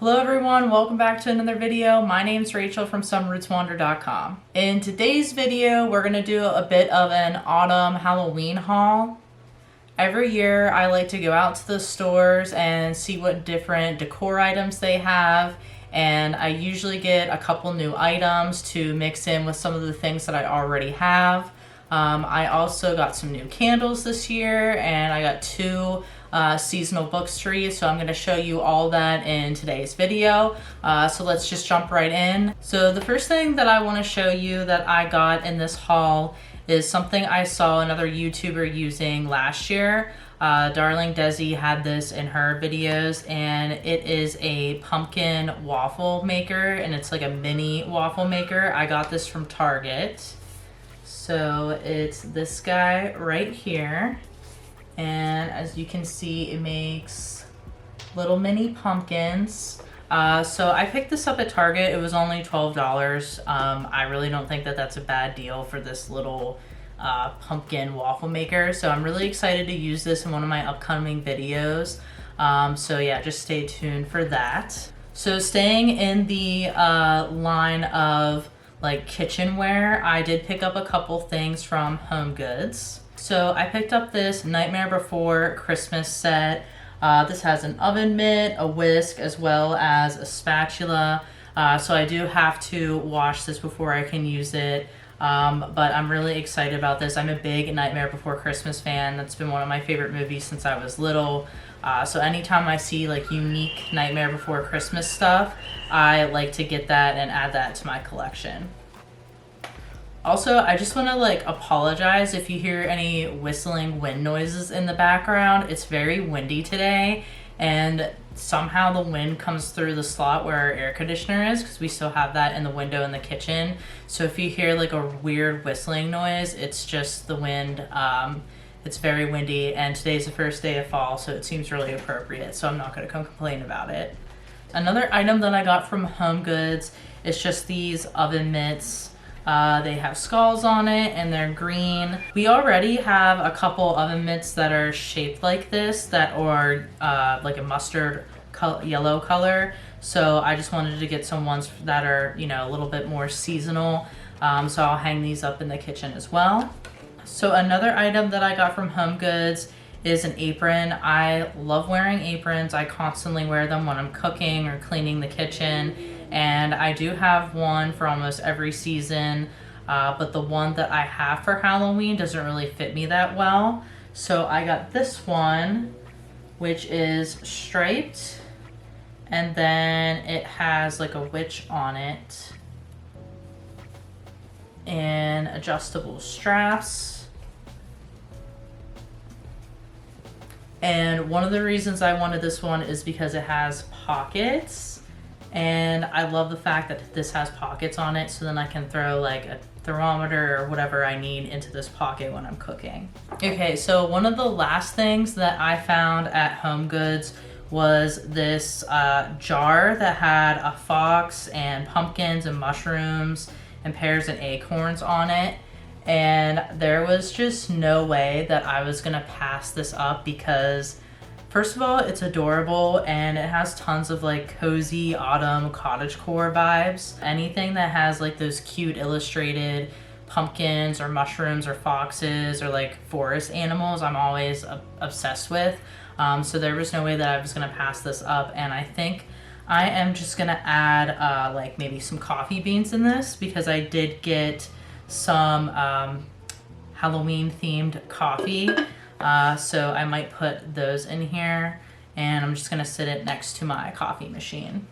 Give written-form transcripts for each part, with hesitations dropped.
Hello everyone, welcome back to another video. My name's Rachel from somerootswander.com. In today's video, we're going to do a bit of an autumn Halloween haul. Every year I like to go out to the stores and see what different decor items they have, and I usually get a couple new items to mix in with some of the things that I already have. I also got some new candles this year, and I got two seasonal books trees, so I'm going to show you all that in today's video. So let's just jump right in. So the first thing that I want to show you that I got in this haul is something I saw another YouTuber using last year. Darling Desi had this in her videos, and it is a pumpkin waffle maker, and it's like a mini waffle maker. I got this from Target. So it's this guy right here, and as you can see, it makes little mini pumpkins. So I picked this up at Target. It was only $12. I really don't think that that's a bad deal for this little pumpkin waffle maker. So I'm really excited to use this in one of my upcoming videos. So yeah, just stay tuned for that. So staying in the line of like kitchenware, I did pick up a couple things from Home Goods. So I picked up this Nightmare Before Christmas set. This has an oven mitt, a whisk, as well as a spatula. So I do have to wash this before I can use it. But I'm really excited about this. I'm a big Nightmare Before Christmas fan. That's been one of my favorite movies since I was little. So anytime I see like unique Nightmare Before Christmas stuff, I like to get that and add that to my collection. Also, I just want to like apologize if you hear any whistling wind noises in the background. It's very windy today, and somehow the wind comes through the slot where our air conditioner is, because we still have that in the window in the kitchen. So if you hear like a weird whistling noise, it's just the wind. It's very windy, and today's the first day of fall, so it seems really appropriate, so I'm not going to complain about it. Another item that I got from Home Goods is just these oven mitts. They have skulls on it, and they're green. We already have a couple oven mitts that are shaped like this, that are like a mustard yellow color, so I just wanted to get some ones that are, you know, a little bit more seasonal. So I'll hang these up in the kitchen as well. So another item that I got from Home Goods is an apron. I love wearing aprons. I constantly wear them when I'm cooking or cleaning the kitchen, and I do have one for almost every season, but the one that I have for Halloween doesn't really fit me that well. So I got this one, which is striped, and then it has like a witch on it, and adjustable straps. And one of the reasons I wanted this one is because it has pockets, and I love the fact that this has pockets on it, so then I can throw like a thermometer or whatever I need into this pocket when I'm cooking. Okay, so one of the last things that I found at Home Goods was this jar that had a fox and pumpkins and mushrooms and pears and acorns on it. And there was just no way that I was gonna pass this up, because first of all, it's adorable and it has tons of like cozy autumn cottagecore vibes. Anything that has like those cute illustrated pumpkins or mushrooms or foxes or like forest animals, I'm always obsessed with. So there was no way that I was gonna pass this up, and I think I am just gonna add like maybe some coffee beans in this, because I did get some Halloween themed coffee, so I might put those in here, and I'm just gonna sit it next to my coffee machine.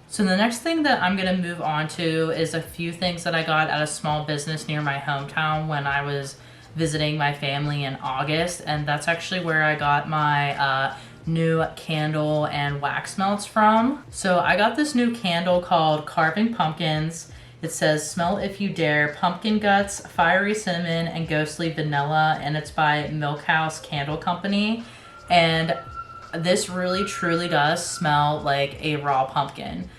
So the next thing that I'm gonna move on to is a few things that I got at a small business near my hometown when I was visiting my family in August, and that's actually where I got my new candle and wax melts from. So I got this new candle called Carving Pumpkins. It says, "Smell if you dare, pumpkin guts, fiery cinnamon, and ghostly vanilla," and it's by Milk House Candle Company. And this really truly does smell like a raw pumpkin.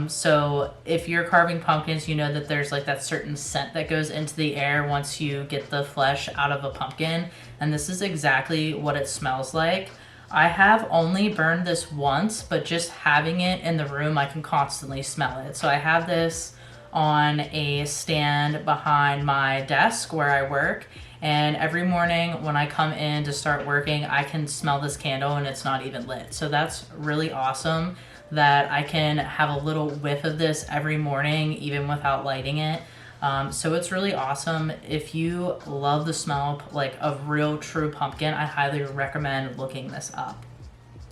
So if you're carving pumpkins, you know that there's like that certain scent that goes into the air once you get the flesh out of a pumpkin, and this is exactly what it smells like. I have only burned this once, but just having it in the room, I can constantly smell it. So I have this on a stand behind my desk where I work, and every morning when I come in to start working, I can smell this candle and it's not even lit. So that's really awesome that I can have a little whiff of this every morning even without lighting it. So it's really awesome. If you love the smell like of real true pumpkin, I highly recommend looking this up.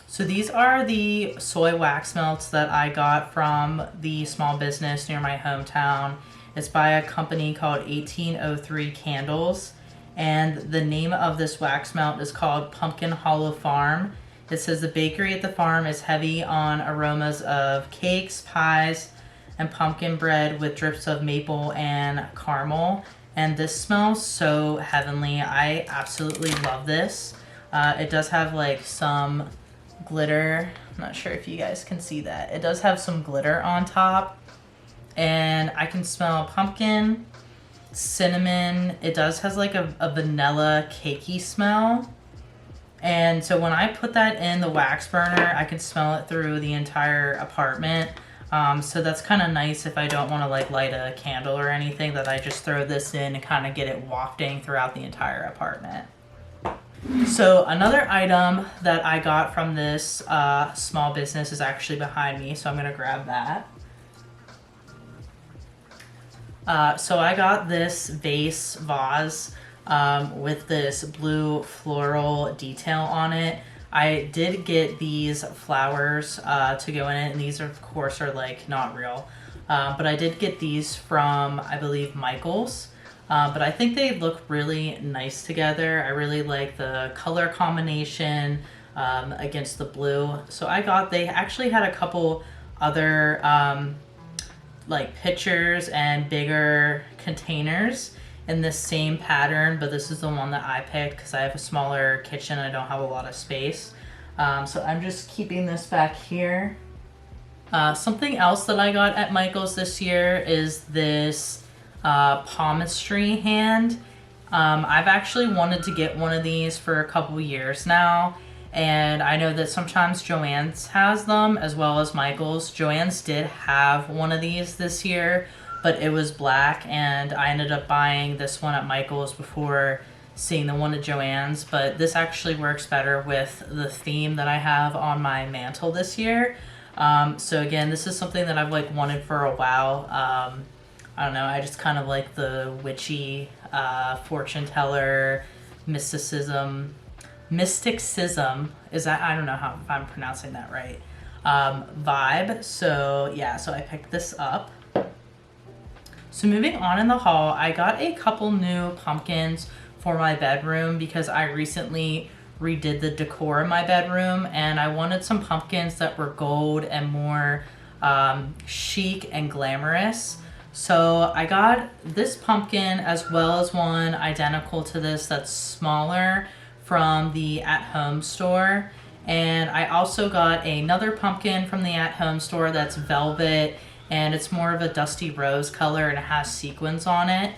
So these are the soy wax melts that I got from the small business near my hometown. It's by a company called 1803 Candles, and the name of this wax melt is called Pumpkin Hollow Farm. It says the bakery at the farm is heavy on aromas of cakes, pies, and pumpkin bread with drips of maple and caramel. And this smells so heavenly. I absolutely love this. It does have like some glitter. I'm not sure if you guys can see that. It does have some glitter on top. And I can smell pumpkin, cinnamon. It does has like a vanilla cakey smell. And so when I put that in the wax burner, I can smell it through the entire apartment. So that's kind of nice if I don't want to like light a candle or anything, that I just throw this in and kind of get it wafting throughout the entire apartment. So another item that I got from this small business is actually behind me, so I'm going to grab that. So I got this vase with this blue floral detail on it. I did get these flowers to go in it, and these of course are like not real. But I did get these from, I believe, Michael's. But I think they look really nice together. I really like the color combination against the blue. So they actually had a couple other like pitchers and bigger containers in this same pattern, but this is the one that I picked because I have a smaller kitchen and I don't have a lot of space. So I'm just keeping this back here. Something else that I got at Michael's this year is this palmistry hand. I've actually wanted to get one of these for a couple years now, and I know that sometimes Joann's has them as well as Michael's. Joann's did have one of these this year, but it was black, and I ended up buying this one at Michael's before seeing the one at Joann's. But this actually works better with the theme that I have on my mantle this year. So again, this is something that I've like wanted for a while. I don't know, I just kind of like the witchy, fortune teller, mysticism, is that, I don't know if I'm pronouncing that right, vibe. So yeah, so I picked this up. So moving on in the haul, I got a couple new pumpkins for my bedroom because I recently redid the decor in my bedroom, and I wanted some pumpkins that were gold and more chic and glamorous. So I got this pumpkin as well as one identical to this that's smaller from the at-home store. And I also got another pumpkin from the at-home store that's velvet, and it's more of a dusty rose color and it has sequins on it.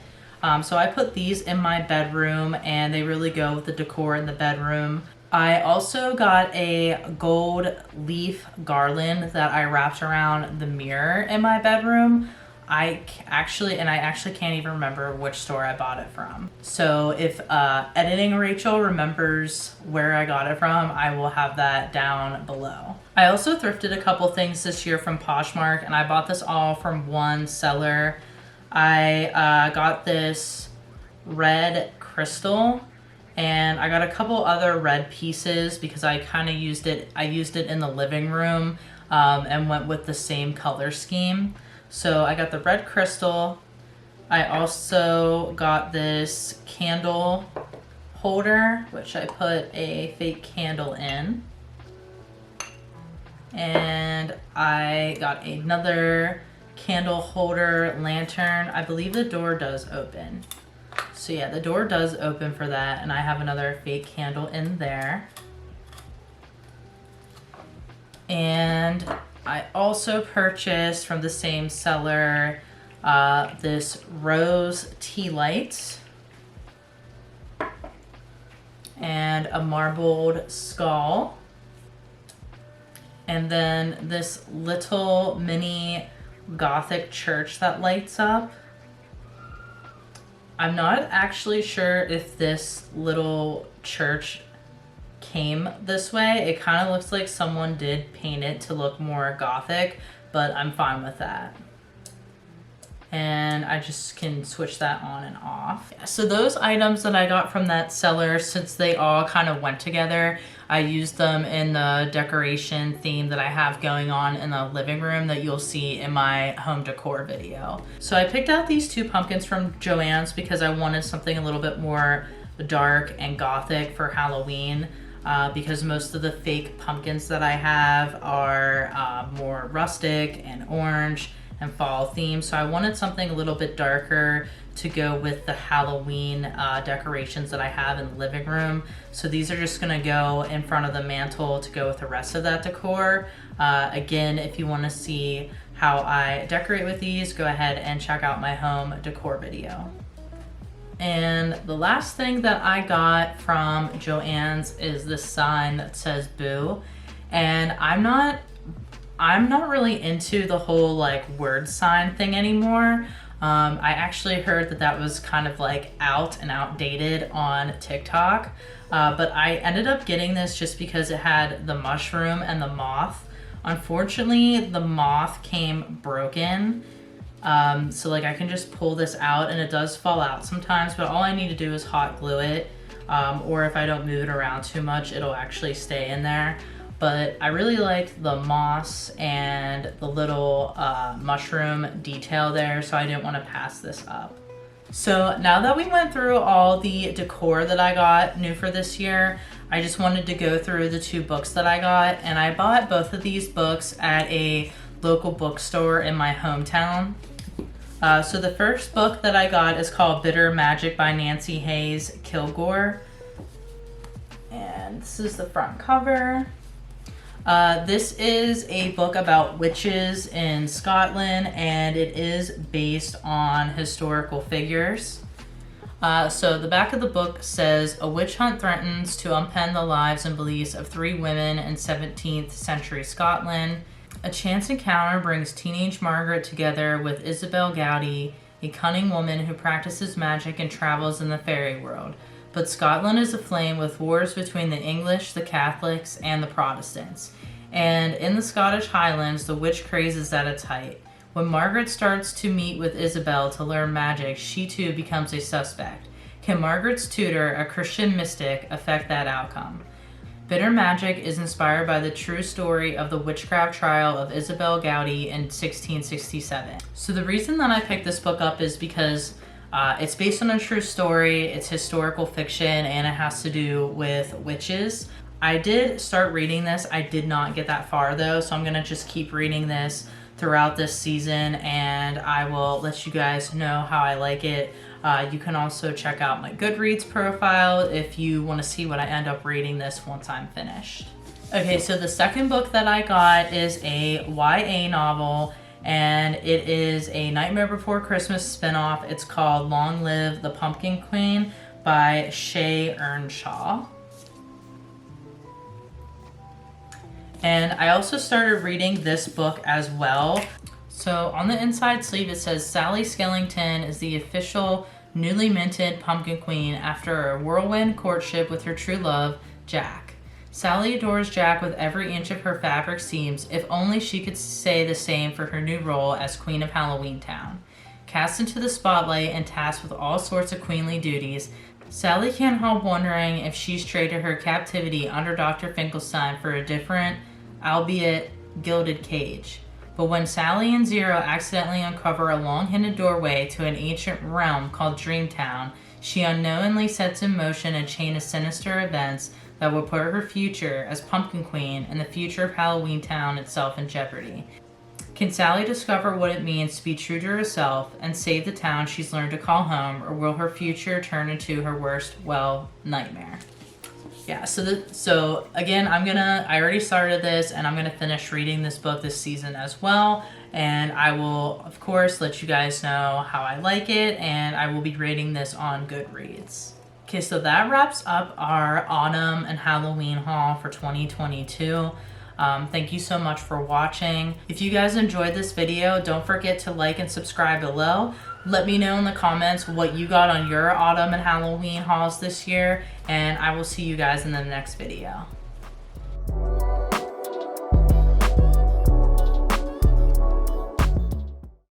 So I put these in my bedroom and they really go with the decor in the bedroom. I also got a gold leaf garland that I wrapped around the mirror in my bedroom. I actually can't even remember which store I bought it from. So if editing Rachel remembers where I got it from, I will have that down below. I also thrifted a couple things this year from Poshmark, and I bought this all from one seller. I got this red crystal, and I got a couple other red pieces because I kind of used it in the living room and went with the same color scheme. So I got the red crystal. I also got this candle holder, which I put a fake candle in. And I got another candle holder lantern. I believe the door does open. So yeah, the door does open for that, and I have another fake candle in there. And I also purchased from the same seller this rose tea light and a marbled skull. And then this little mini Gothic church that lights up. I'm not actually sure if this little church came this way. It kind of looks like someone did paint it to look more Gothic, but I'm fine with that. And I just can switch that on and off. So those items that I got from that seller, since they all kind of went together, I used them in the decoration theme that I have going on in the living room that you'll see in my home decor video. So I picked out these two pumpkins from Joann's because I wanted something a little bit more dark and Gothic for Halloween. Because most of the fake pumpkins that I have are more rustic and orange and fall themed. So I wanted something a little bit darker to go with the Halloween decorations that I have in the living room. So these are just gonna go in front of the mantle to go with the rest of that decor. Again, if you wanna see how I decorate with these, go ahead and check out my home decor video. And the last thing that I got from Joann's is this sign that says boo. And I'm not really into the whole like word sign thing anymore. I actually heard that that was kind of like out and outdated on TikTok. But I ended up getting this just because it had the mushroom and the moth. Unfortunately, the moth came broken. So like I can just pull this out and it does fall out sometimes, but all I need to do is hot glue it. Or if I don't move it around too much, it'll actually stay in there. But I really liked the moss and the little mushroom detail there, so I didn't want to pass this up. So now that we went through all the decor that I got new for this year, I just wanted to go through the two books that I got, and I bought both of these books at a local bookstore in my hometown. So the first book that I got is called Bitter Magic by Nancy Hayes Kilgore. And this is the front cover. This is a book about witches in Scotland, and it is based on historical figures. So the back of the book says, a witch hunt threatens to upend the lives and beliefs of 3 women in 17th century Scotland. A chance encounter brings teenage Margaret together with Isabel Gowdy, a cunning woman who practices magic and travels in the fairy world. But Scotland is aflame with wars between the English, the Catholics, and the Protestants. And in the Scottish Highlands, the witch craze is at its height. When Margaret starts to meet with Isabel to learn magic, she too becomes a suspect. Can Margaret's tutor, a Christian mystic, affect that outcome? Bitter Magic is inspired by the true story of the witchcraft trial of Isabel Gowdy in 1667. So the reason that I picked this book up is because it's based on a true story, it's historical fiction, and it has to do with witches. I did start reading this. I did not get that far though, so I'm gonna just keep reading this throughout this season, and I will let you guys know how I like it. You can also check out my Goodreads profile if you want to see what I end up reading this once I'm finished. Okay, so the second book that I got is a YA novel, and it is a Nightmare Before Christmas spinoff. It's called Long Live the Pumpkin Queen by Shay Earnshaw. And I also started reading this book as well. So on the inside sleeve it says, Sally Skellington is the official newly minted Pumpkin Queen after a whirlwind courtship with her true love, Jack. Sally adores Jack with every inch of her fabric seams, if only she could say the same for her new role as Queen of Halloween Town. Cast into the spotlight and tasked with all sorts of queenly duties, Sally can't help wondering if she's traded her captivity under Dr. Finkelstein for a different, albeit gilded cage. But when Sally and Zero accidentally uncover a long-hidden doorway to an ancient realm called Dreamtown, she unknowingly sets in motion a chain of sinister events that will put her future as Pumpkin Queen and the future of Halloween Town itself in jeopardy. Can Sally discover what it means to be true to herself and save the town she's learned to call home, or will her future turn into her worst, well, nightmare? Yeah, so again, I already started this, and I'm gonna finish reading this book this season as well, and I will, of course, let you guys know how I like it, and I will be rating this on Goodreads. Okay, so that wraps up our autumn and Halloween haul for 2022. Thank you so much for watching. If you guys enjoyed this video, don't forget to like and subscribe below. Let me know in the comments what you got on your autumn and Halloween hauls this year, and I will see you guys in the next video.